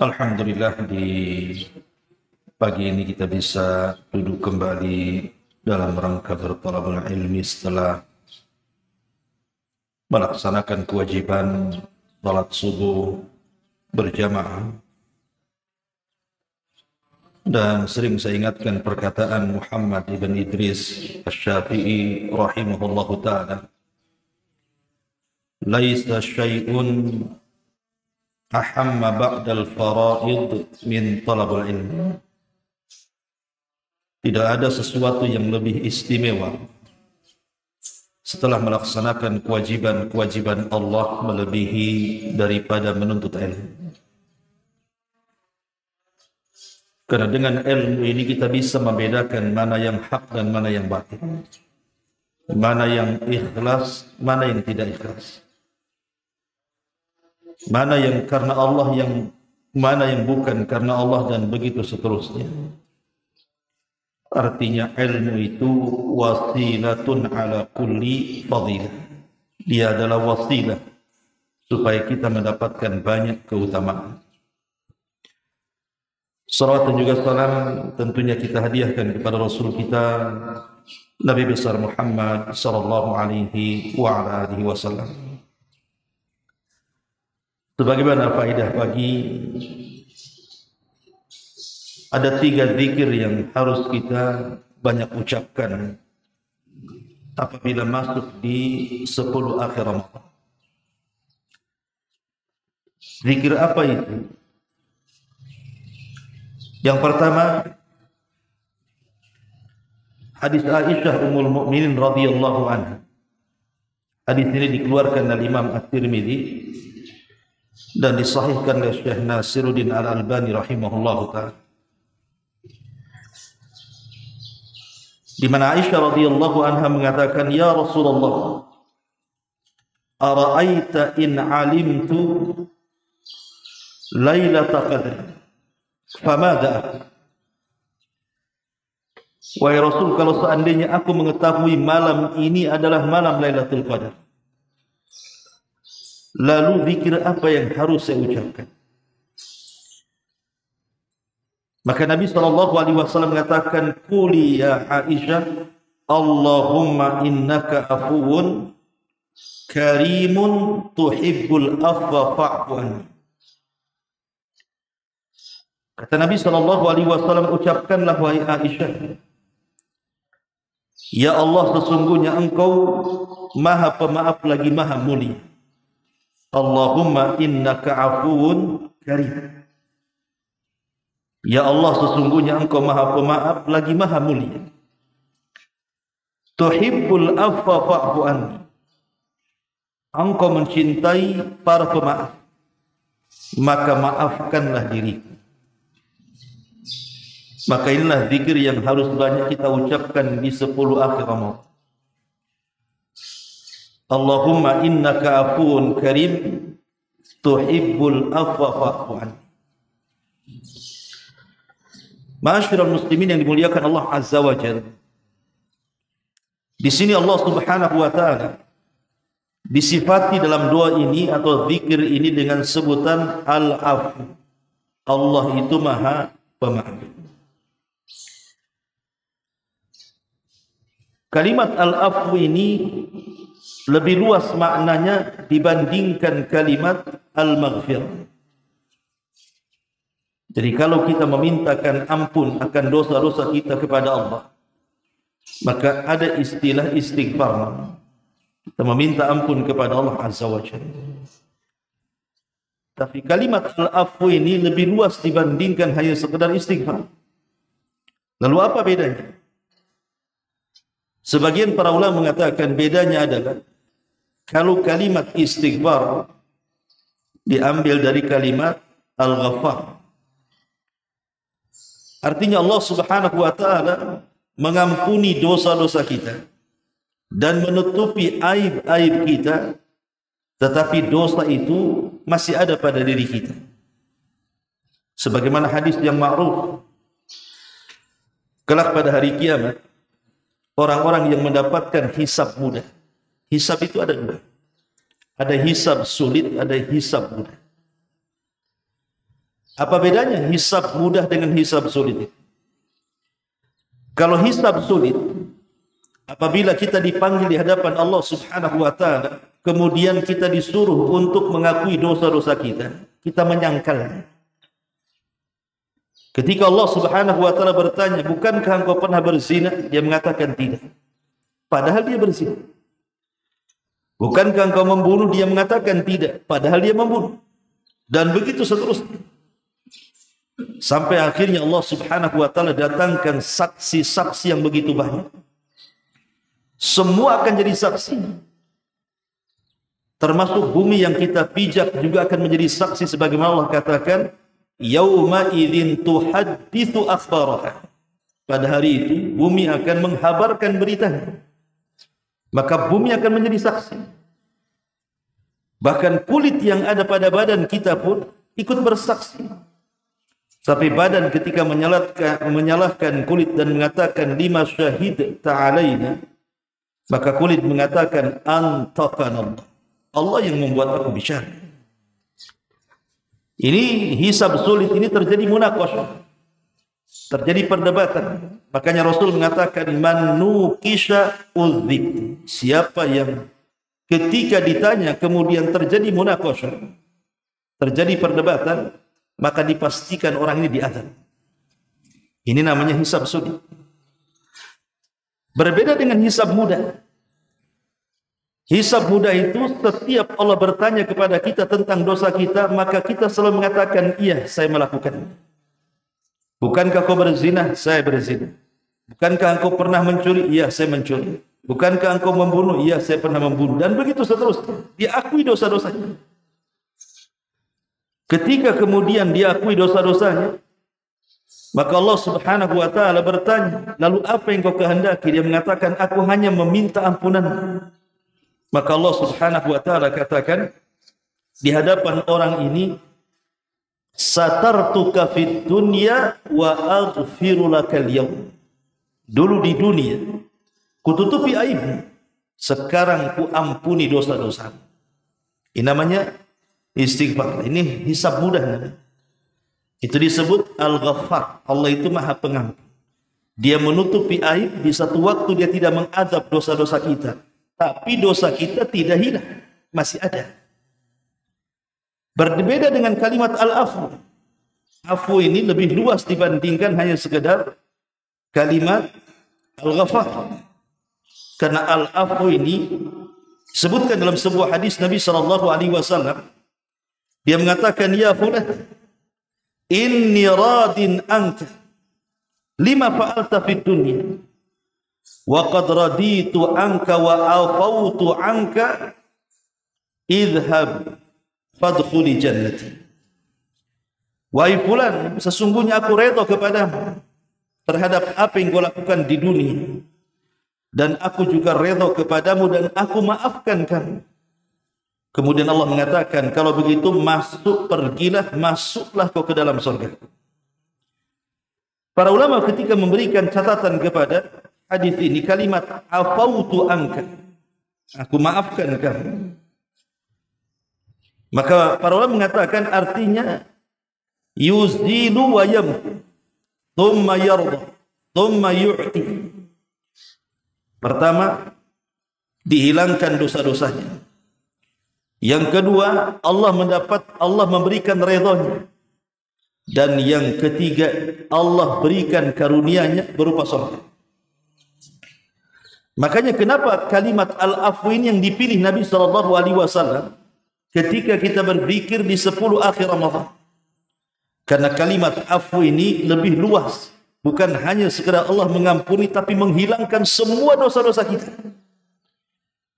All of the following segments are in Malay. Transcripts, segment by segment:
Alhamdulillah, di pagi ini kita bisa duduk kembali dalam rangka berthalabul ilmi setelah melaksanakan kewajiban salat subuh berjamaah. Dan sering saya ingatkan perkataan Muhammad ibn Idris Asy-Syafi'i rahimahullahu ta'ala, laisa syai'un ahamma ba'dal fara'id min talabul ilmi. Tidak ada sesuatu yang lebih istimewa setelah melaksanakan kewajiban-kewajiban Allah melebihi daripada menuntut ilmu. Karena dengan ilmu ini kita bisa membedakan mana yang hak dan mana yang batil, mana yang ikhlas, mana yang tidak ikhlas, mana yang karena Allah, mana yang bukan karena Allah, dan begitu seterusnya. Artinya ilmu itu wasilatun ala kulli fadilah. Dia adalah wasilah supaya kita mendapatkan banyak keutamaan. Salawat dan juga salam tentunya kita hadiahkan kepada Rasul kita Nabi besar Muhammad sallallahu alaihi wa ala alihi wasallam. Sebagaimana faedah pagi, ada 3 zikir yang harus kita banyak ucapkan apabila masuk di 10 akhir Ramadan. Zikir apa itu? Yang pertama, hadis Aisyah Ummul Mukminin radhiyallahu anha. Hadis ini dikeluarkan oleh Imam At-Tirmidzi dan disahihkan oleh Syekh Nasiruddin Al-Albani rahimahullahu taala. Di mana Aisyah radhiyallahu anha mengatakan, "Ya Rasulullah, ara'aita in 'alimtu lailatul qadr famada?" Wahai Rasul, kalau seandainya aku mengetahui malam ini adalah malam Lailatul Qadar, lalu zikir apa yang harus saya ucapkan? Maka Nabi SAW mengatakan, "Quli ya Aisyah, Allahumma innaka afuwun karimun tuhibbul afwa fa'fu anni." Kata Nabi SAW, ucapkanlah wahai Aisyah, ya Allah, sesungguhnya engkau maha pemaaf lagi maha mulia. Allahumma innaka afuwun karim. Ya Allah, sesungguhnya engkau maha pemaaf lagi maha mulia. Tuhibbul afwa fa'fu anni. Engkau mencintai para pemaaf, maka maafkanlah diriku. Maka inilah zikir yang harus banyak kita ucapkan di 10 akhir Ramadan. Allahumma innaka afuwun karim tuhibbul afwa fa'fu anni. Ma'asyiral muslimin yang dimuliakan Allah Azza wa Jalla. Di sini Allah Subhanahu wa taala disifati dalam doa ini atau zikir ini dengan sebutan Al-Afu. Allah itu maha pemaaf. Kalimat Al-Afu ini lebih luas maknanya dibandingkan kalimat Al-Maghfirah. Jadi kalau kita memintakan ampun akan dosa-dosa kita kepada Allah, maka ada istilah istighfar. Kita meminta ampun kepada Allah Azza wa Jalla. Tapi kalimat Al-Afu ini lebih luas dibandingkan hanya sekedar istighfar. Lalu apa bedanya? Sebagian para ulama mengatakan bedanya adalah kalau kalimat istighfar diambil dari kalimat Al-Ghaffar. Artinya Allah Subhanahu wa taala mengampuni dosa-dosa kita dan menutupi aib-aib kita, tetapi dosa itu masih ada pada diri kita. Sebagaimana hadis yang ma'ruf, kelak pada hari kiamat orang-orang yang mendapatkan hisab mudah. Hisab itu ada 2. Ada hisab sulit, ada hisab mudah. Apa bedanya hisab mudah dengan hisab sulit? Kalau hisab sulit, apabila kita dipanggil di hadapan Allah Subhanahu wa taala, kemudian kita disuruh untuk mengakui dosa-dosa kita, kita menyangkalnya. Ketika Allah Subhanahu wa taala bertanya, "Bukankah engkau pernah berzina?" Dia mengatakan tidak. Padahal dia berzina. "Bukankah engkau membunuh?" Dia mengatakan tidak, padahal dia membunuh. Dan begitu seterusnya. Sampai akhirnya Allah Subhanahu wa taala datangkan saksi-saksi yang begitu banyak. Semua akan jadi saksi. Termasuk bumi yang kita pijak juga akan menjadi saksi, sebagaimana Allah katakan, "Yauma idzin tuhadditsu akhbaraha." Pada hari itu bumi akan menghabarkan beritanya. Maka bumi akan menjadi saksi. Bahkan kulit yang ada pada badan kita pun ikut bersaksi. Sampai badan ketika menyalahkan kulit dan mengatakan, "Lima syahid ta'alaina," maka kulit mengatakan, "Antaqana Allah." Allah yang membuat aku bicara. Ini hisab sulit, ini terjadi munaqashah, terjadi perdebatan. Makanya Rasul mengatakan, "Man nuqisha udzib." Siapa yang ketika ditanya kemudian terjadi munaqashah, terjadi perdebatan, maka dipastikan orang ini diazab. Ini namanya hisab sulit. Berbeda dengan hisab mudah. Hisab mudah itu setiap Allah bertanya kepada kita tentang dosa kita, maka kita selalu mengatakan, "Iya, saya melakukan." "Bukankah kau berzina?" "Saya berzina." "Bukankah engkau pernah mencuri?" "Iya, saya mencuri." "Bukankah engkau membunuh?" "Iya, saya pernah membunuh." Dan begitu seterusnya. Diakui dosa-dosanya. Ketika kemudian diakui dosa-dosanya, maka Allah Subhanahu wa taala bertanya, "Lalu apa yang kau kehendaki?" Dia mengatakan, "Aku hanya meminta ampunan." Maka Allah Subhanahu wa taala katakan di hadapan orang ini, "Satartuka fid dunya wa aghfiru lakal yawm." Dulu di dunia kututupi aibmu, sekarang ku ampuni dosa-dosamu. Ini namanya istighfar. Ini hisab mudah namanya. Itu disebut Al-Ghaffar. Allah itu Maha Pengampun. Dia menutupi aib, di satu waktu dia tidak mengazab dosa-dosa kita, tapi dosa kita tidak hilang, masih ada. Berbeda dengan kalimat al-afu. Afu ini lebih luas dibandingkan hanya sekedar kalimat al-Ghaffar. Karena al-afu ini disebutkan dalam sebuah hadis Nabi SAW. Dia mengatakan, "Ya fulan, inni radin anka lima fa'alta fid dunya wa qad raditu anka wa afawtu anka idhhab fadkhuli jannati." Wahai fulan, sesungguhnya aku redha kepadamu terhadap apa yang kau lakukan di dunia, dan aku juga redha kepadamu dan aku maafkan kamu. Kemudian Allah mengatakan, "Kalau begitu masuklah kau ke dalam surga." Para ulama ketika memberikan catatan kepada hadis ini, kalimat afautu anka, aku maafkan kamu, maka para ulama mengatakan artinya yuzilu wa yamhu thumma yarda thumma yu'ti. Pertama, dihilangkan dosa-dosanya. Yang kedua, Allah memberikan redhanya. Dan yang ketiga, Allah berikan karunia-Nya berupa surga. Makanya kenapa kalimat al-afwi ini yang dipilih Nabi SAW ketika kita berzikir di 10 akhir Ramadan. Karena kalimat afwi ini lebih luas, bukan hanya sekedar Allah mengampuni, tapi menghilangkan semua dosa-dosa kita.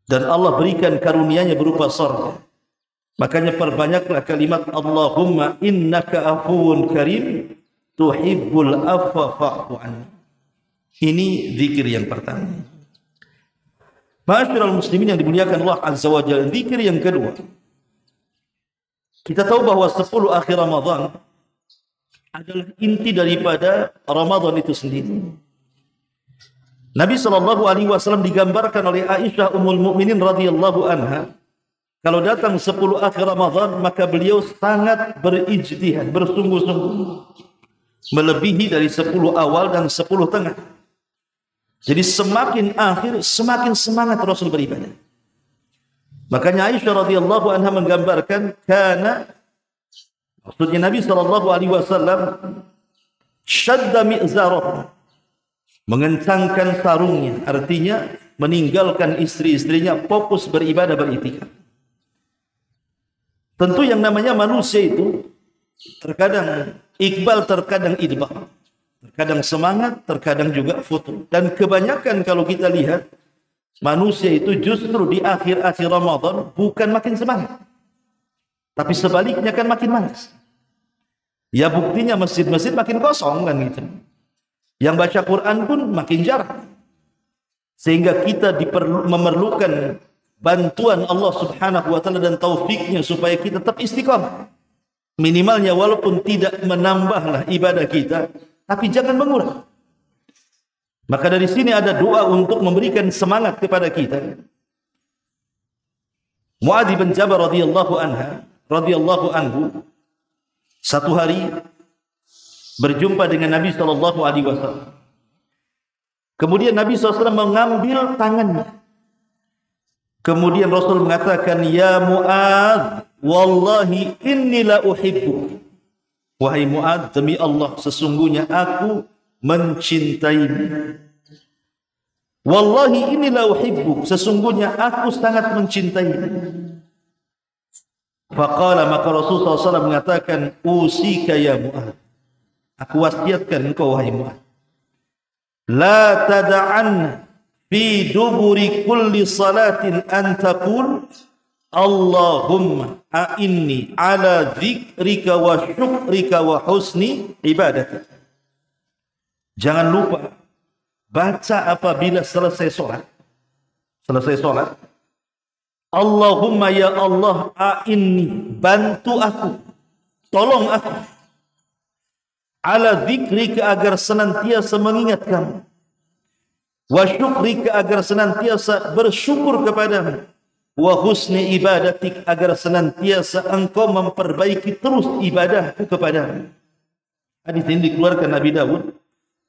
Dan Allah berikan karunia-Nya berupa surga. Makanya perbanyaklah kalimat Allahumma innaka afuwun karim tuhibbul afwa fa'fu anni. Ini zikir yang pertama. Ma'asyiral muslimin yang dimuliakan Allah Azza wa Jalla, zikir yang kedua. Kita tahu bahwa 10 akhir Ramadan adalah inti daripada Ramadan itu sendiri. Nabi SAW digambarkan oleh Aisyah Ummul Mukminin radhiyallahu anha Kalau datang 10 akhir Ramadan, maka beliau sangat berijtihad, bersungguh-sungguh, melebihi dari 10 awal dan 10 tengah. Jadi semakin akhir, semakin semangat Rasul beribadah. Makanya Aisyah radhiyallahu anha menggambarkan, karena maksudnya Nabi SAW syadda mi'zarah, mengencangkan sarungnya, artinya meninggalkan istri-istrinya, fokus beribadah, beriktikaf. Tentu yang namanya manusia itu terkadang iqbal, terkadang idbah, terkadang semangat, terkadang juga futur. Dan kebanyakan kalau kita lihat, manusia itu justru di akhir-akhir Ramadan bukan makin semangat, tapi sebaliknya kan makin malas. Ya buktinya masjid-masjid makin kosong kan gitu. Yang baca Quran pun makin jarang. Sehingga kita memerlukan bantuan Allah Subhanahu wa taala dan taufiknya supaya kita tetap istiqamah. Minimalnya walaupun tidak menambahlah ibadah kita, tapi jangan mengurang. Maka dari sini ada doa untuk memberikan semangat kepada kita. Mu'adz bin Jabal radhiyallahu anhu satu hari berjumpa dengan Nabi SAW. Kemudian Nabi SAW mengambil tangannya. Kemudian Rasul mengatakan, "Ya Mu'adz, wallahi inni la uhibbuk." Wahai Mu'adz, demi Allah, sesungguhnya aku mencintaimu. Wallahi inni la uhibbuk, sesungguhnya aku sangat mencintaimu. Faqala, maka Rasulullah SAW mengatakan, "Usika ya Mu'adz, aku wasiatkan engkau wahai Mu'adz, la tada'anna fi duburi kulli salatin an taqul Allahumma a'inni ala dzikrika wa syukrika wa husni ibadatik." Jangan lupa baca apabila selesai sholat. Allahumma ya Allah, a'inni, bantu aku, tolong aku, ala dzikrika, agar senantiasa mengingat kamu, wa syukrika, agar senantiasa bersyukur kepadamu, wa husni ibadatik, agar senantiasa engkau memperbaiki terus ibadahku kepadamu. Hadis ini dikeluarkan Nabi Dawud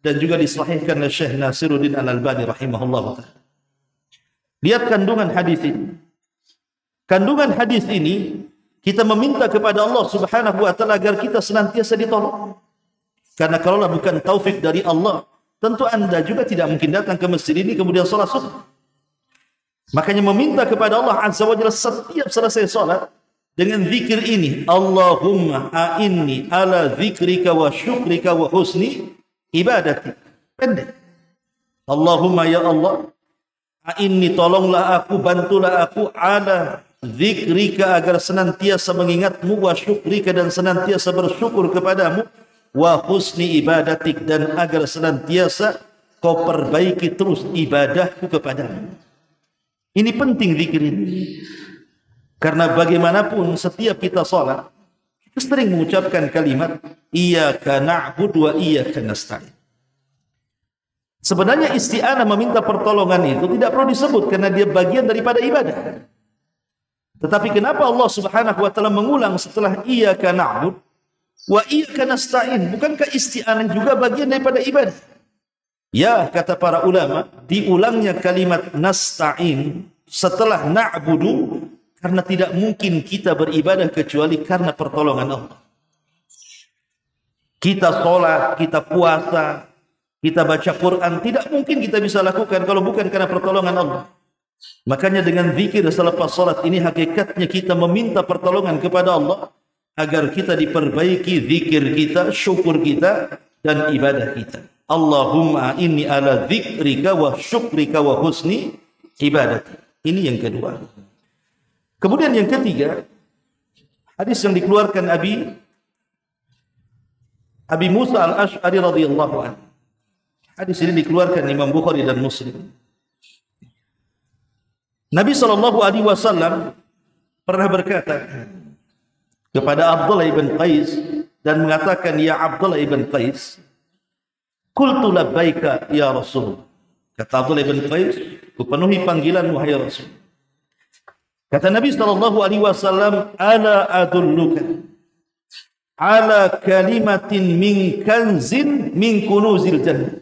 dan juga disahihkan oleh Syekh Nasiruddin Al-Albani rahimahullah ta'ala. Lihat kandungan hadis ini. Kandungan hadis ini, kita meminta kepada Allah Subhanahu wa taala agar kita senantiasa ditolong. Karena kalaulah bukan taufik dari Allah, tentu Anda juga tidak mungkin datang ke masjid ini kemudian salat subuh. Makanya meminta kepada Allah Azza wa Jalla setiap selesai salat dengan zikir ini, Allahumma a'inni ala zikrika wa syukrika wa husni ibadati. Pendek. Allahumma ya Allah, a'inni, tolonglah aku, bantulah aku, ala zikrika, agar senantiasa mengingatmu, wa syukrika, dan senantiasa bersyukur kepadamu, wa husni ibadatik, dan agar senantiasa kau perbaiki terus ibadahku kepadamu. Ini penting zikir ini. Karena bagaimanapun setiap kita salat, kita sering mengucapkan kalimat iyyaka na'budu wa iyyaka nasta'in. Sebenarnya isti'anah, meminta pertolongan itu tidak perlu disebut karena dia bagian daripada ibadah. Tetapi kenapa Allah Subhanahu wa taala mengulang setelah iyyaka na'budu wa iyyaka nasta'in? Bukankah isti'anah juga bagian daripada ibadah? Ya, kata para ulama, diulangnya kalimat nasta'in setelah na'budu karena tidak mungkin kita beribadah kecuali karena pertolongan Allah. Kita sholat, kita puasa, kita baca Quran, tidak mungkin kita bisa lakukan kalau bukan karena pertolongan Allah. Makanya dengan zikir selepas sholat ini hakikatnya kita meminta pertolongan kepada Allah agar kita diperbaiki zikir kita, syukur kita, dan ibadah kita. Allahumma inni ala dzikrika wa syukrika wa husni ibadati. Ini yang kedua. Kemudian yang ketiga, hadis yang dikeluarkan Abi Musa Al-Asy'ari radhiyallahu anhu. Hadis ini dikeluarkan Imam Bukhari dan Muslim. Nabi SAW pernah berkata kepada Abdullah ibn Qais dan mengatakan, ya Abdullah ibn Qais, qultu labbaika ya Rasul. Kata Abdullah ibn Qais, kupenuhi panggilan wahai Rasul. Kata Nabi SAW, ala adulluka ala kalimatin min kanzin min kunuzil jannah.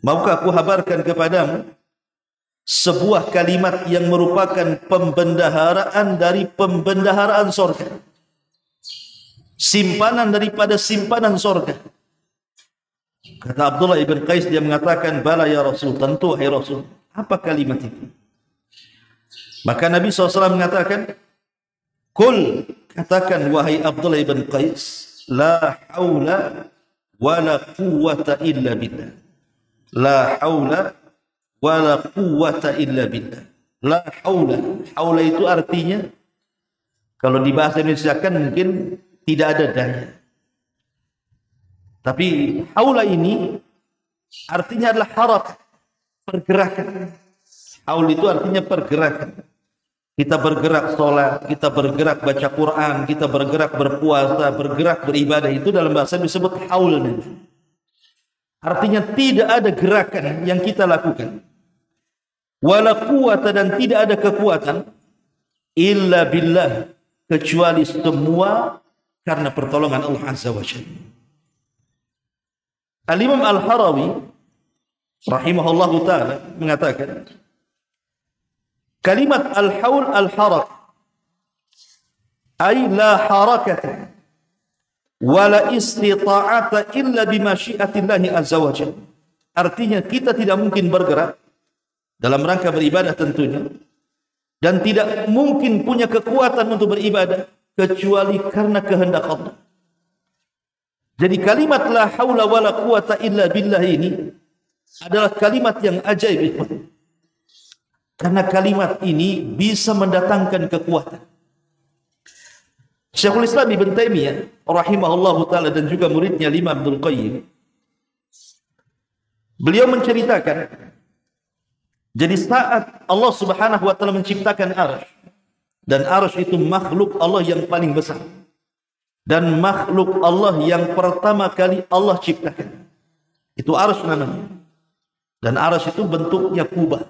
Maukah aku habarkan kepadamu sebuah kalimat yang merupakan pembendaharaan dari pembendaharaan surga, simpanan daripada simpanan surga. Kata Abdullah ibn Qais, dia mengatakan, bala ya Rasul, tentu hai Rasul. Apa kalimat itu? Maka Nabi SAW mengatakan, kul, katakan wahai Abdullah ibn Qais, la hawla wa la quwwata illa billah. La hawla wa la quwwata illa billah. La hawla. Hawla itu artinya, kalau di bahasa Indonesia kan mungkin tidak ada daya. Tapi hawla ini artinya adalah harakat, pergerakan. Haul itu artinya pergerakan. Kita bergerak sholat, kita bergerak baca Quran, kita bergerak berpuasa, bergerak beribadah, itu dalam bahasa disebut haul. Artinya tidak ada gerakan yang kita lakukan, wala quwwata, dan tidak ada kekuatan, illa billah, kecuali semua karena pertolongan Allah Azza wa Jalla. Al-Imam Al-Harawi rahimahullahu ta'ala mengatakan, kalimat al-haul al-harak, ay la harakata wala istita'ata illa bimasyiatillahi azza wa jalla. Artinya kita tidak mungkin bergerak dalam rangka beribadah tentunya, dan tidak mungkin punya kekuatan untuk beribadah kecuali karena kehendak Allah. Jadi kalimat la haula wala quwata illa billah ini adalah kalimat yang ajaib. Karena kalimat ini bisa mendatangkan kekuatan. Syekhul Islam Ibn Taimiyah rahimahullahu ta'ala dan juga muridnya Imam Ibnul Qayyim, beliau menceritakan, jadi saat Allah Subhanahu wa ta'ala menciptakan arsy, dan arsy itu makhluk Allah yang paling besar, dan makhluk Allah yang pertama kali Allah ciptakan, itu arsy namanya. Dan arsy itu bentuknya kubah.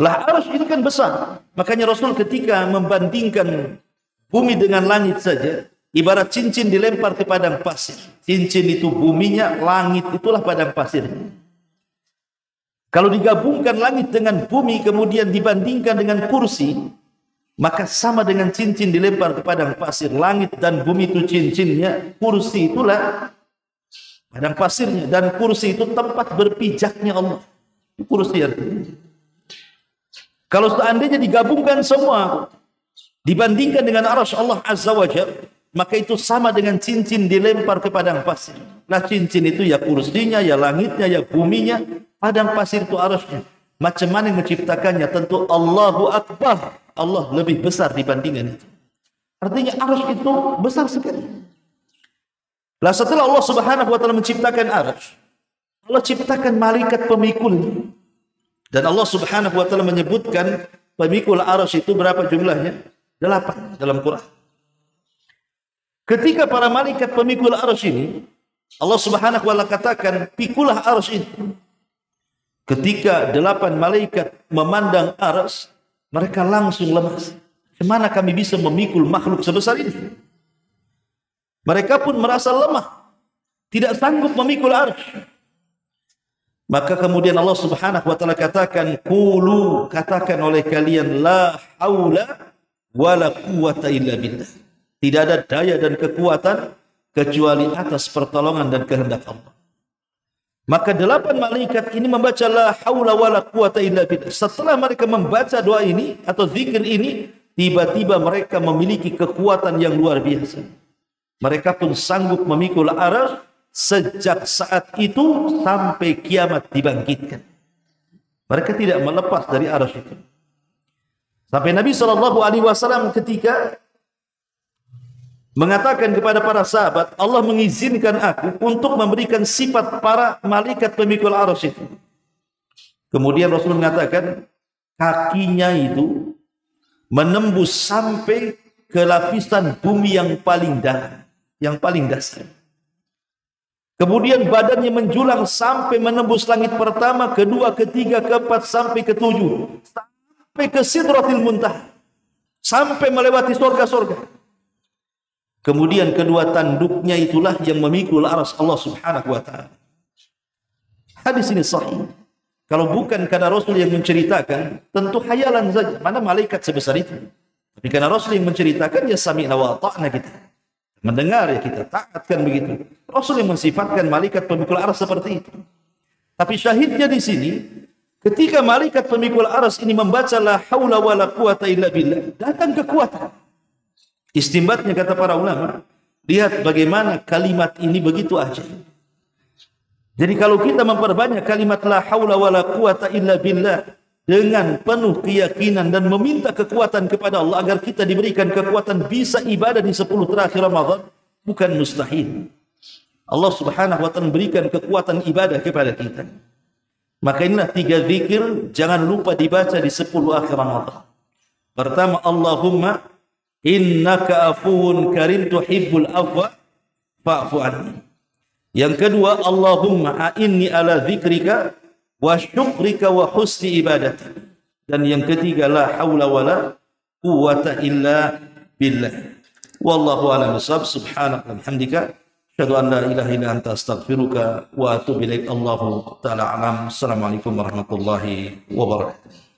Lah arsy ini kan besar. Makanya Rasul ketika membandingkan bumi dengan langit saja, ibarat cincin dilempar ke padang pasir. Cincin itu buminya, langit itulah padang pasir. Kalau digabungkan langit dengan bumi kemudian dibandingkan dengan kursi, maka sama dengan cincin dilempar ke padang pasir. Langit dan bumi itu cincinnya, kursi itulah padang pasirnya, dan kursi itu tempat berpijaknya Allah. Kursi artinya. Kalau seandainya digabungkan semua, dibandingkan dengan arsy Allah Azza wa Jalla, maka itu sama dengan cincin dilempar ke padang pasir. Nah cincin itu ya kursinya, ya langitnya, ya buminya, padang pasir itu arsy-nya. Macam mana yang menciptakannya? Tentu Allahu Akbar. Allah lebih besar dibandingkan itu. Artinya arsy itu besar sekali. Lah setelah Allah Subhanahu wa ta'ala menciptakan arsy, Allah ciptakan malaikat pemikul. Dan Allah Subhanahu wa ta'ala menyebutkan pemikul arsy itu berapa jumlahnya? 8 dalam Quran. Ketika para malaikat pemikul arsy ini, Allah Subhanahu wa ta'ala katakan, pikulah arsy itu. Ketika 8 malaikat memandang arsy, mereka langsung lemas. Kemana kami bisa memikul makhluk sebesar ini? Mereka pun merasa lemah, tidak sanggup memikul arsy. Maka kemudian Allah Subhanahu wa ta'ala katakan, qulu, katakan oleh kalian, la haula wala quwwata illa billah. Tidak ada daya dan kekuatan kecuali atas pertolongan dan kehendak Allah. Maka 8 malaikat ini membaca la haula wala quwwata illa billah. Setelah mereka membaca doa ini atau zikir ini, tiba-tiba mereka memiliki kekuatan yang luar biasa. Mereka pun sanggup memikul arsy sejak saat itu sampai kiamat dibangkitkan. Mereka tidak melepas dari arsy itu. Sampai Nabi SAW ketika mengatakan kepada para sahabat, Allah mengizinkan aku untuk memberikan sifat para malaikat pemikul arsy itu. Kemudian Rasul mengatakan, kakinya itu menembus sampai ke lapisan bumi yang paling dalam, yang paling dasar. Kemudian badannya menjulang sampai menembus langit pertama, kedua, ketiga, keempat, sampai ketujuh. Sampai sampai ke Sidratil Muntaha, sampai melewati surga-surga. Kemudian kedua tanduknya itulah yang memikul arsy Allah Subhanahu wa taala. Hadis ini sahih. Kalau bukan karena Rasul yang menceritakan, tentu khayalan saja. Mana malaikat sebesar itu? Tapi karena Rasul yang menceritakan, ya sami'na wa ata'na kita. Mendengar ya kita taatkan begitu. Rasul yang mensifatkan malaikat pemikul arsy seperti itu. Tapi syahidnya di sini, ketika malaikat pemikul arsy ini membaca la haula wala quwata illa billah, datang kekuatan. Istimbatnya kata para ulama, lihat bagaimana kalimat ini begitu ajaib. Jadi kalau kita memperbanyak kalimat la haula wala quwata illa billah dengan penuh keyakinan dan meminta kekuatan kepada Allah agar kita diberikan kekuatan bisa ibadah di 10 terakhir Ramadan, bukan mustahil. Allah Subhanahu wa taala memberikan kekuatan ibadah kepada kita. Maka inilah 3 zikir jangan lupa dibaca di 10 akhir Ramadan. Pertama, Allahumma innaka afuwun karim tuhibbul afwa fa'fu anni. Yang kedua, Allahumma a'inni ala dzikrika wa syukrika wa husni ibadati. Dan yang ketiga, la haula wala quwata illa billah. Wallahu a'lam bishawab. Subhanaka wa bihamdika asyhadu an la ilaha illa anta astaghfiruka wa atubu ilaik. Allahu ta'ala alam. Assalamualaikum warahmatullahi wabarakatuh.